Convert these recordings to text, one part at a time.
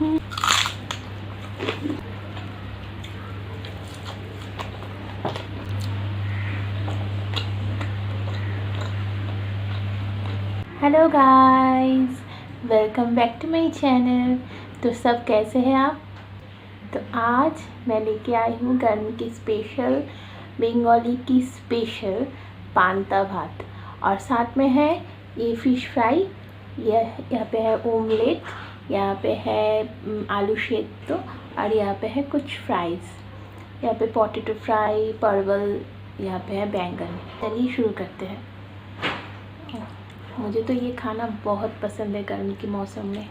Hello guys, welcome back to my channel. तो सब कैसे हैं आप? तो आज मैं लेके आई हूँ गर्मी की स्पेशल, बंगाली की स्पेशल पांता भात, और साथ में है ये फ़िश फ्राई, यहाँ पे है ओमलेट, यहाँ पे है आलू सेদ্ধ, और यहाँ पे है कुछ फ्राइज़, यहाँ पे पोटैटो फ्राई, परवल, यहाँ पे है बैंगन। चलिए शुरू करते हैं। मुझे तो ये खाना बहुत पसंद है गर्मी के मौसम में।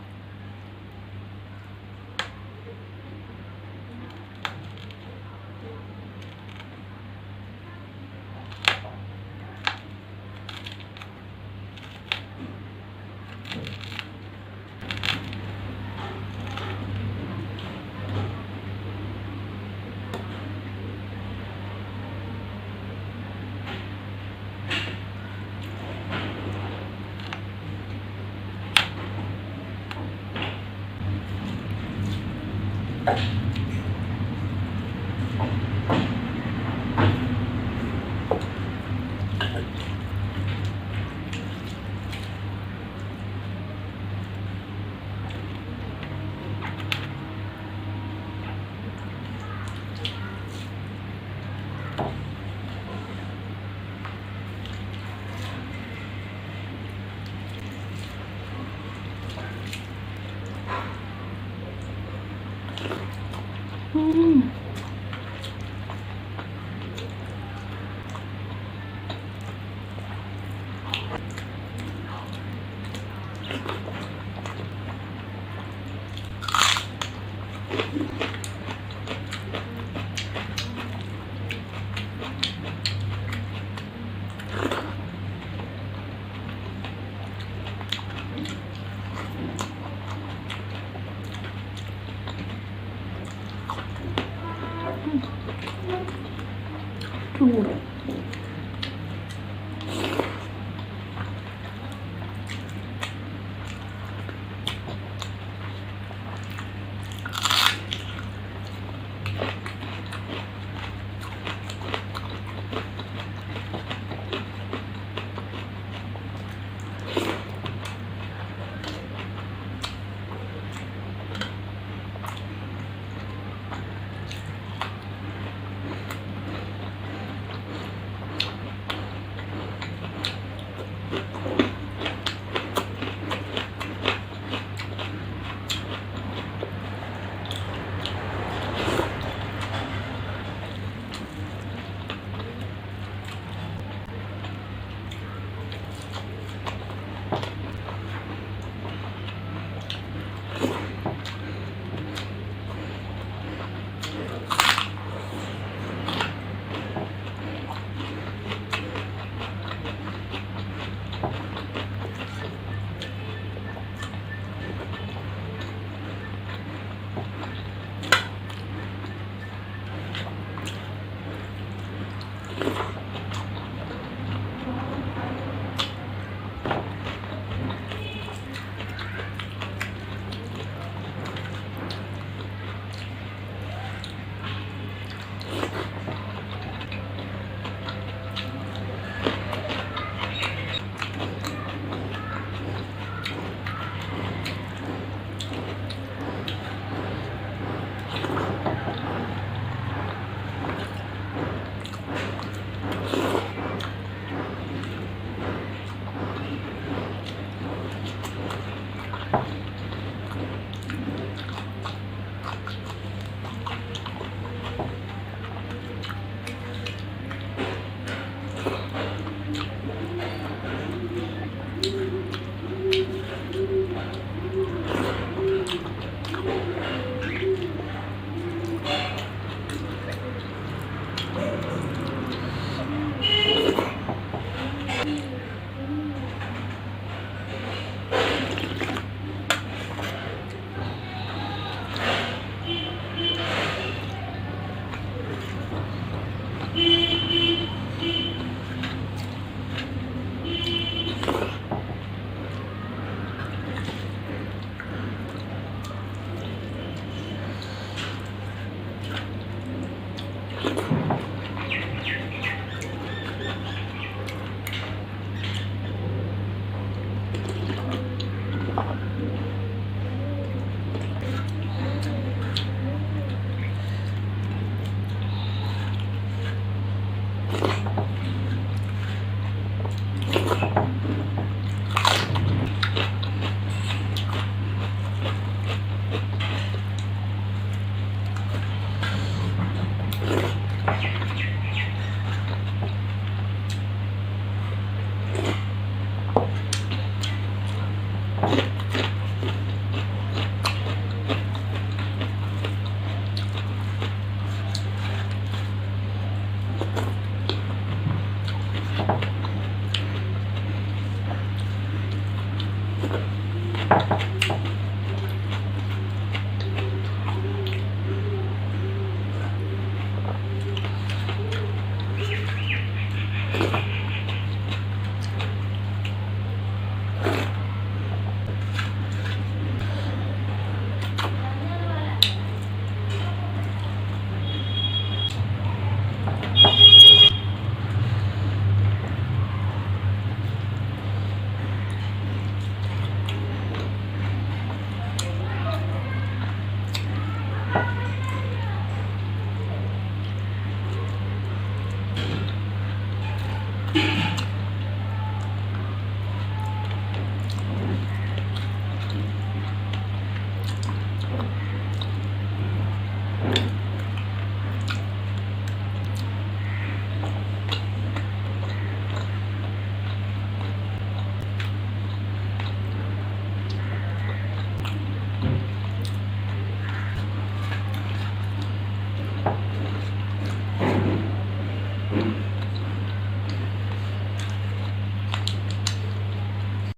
True.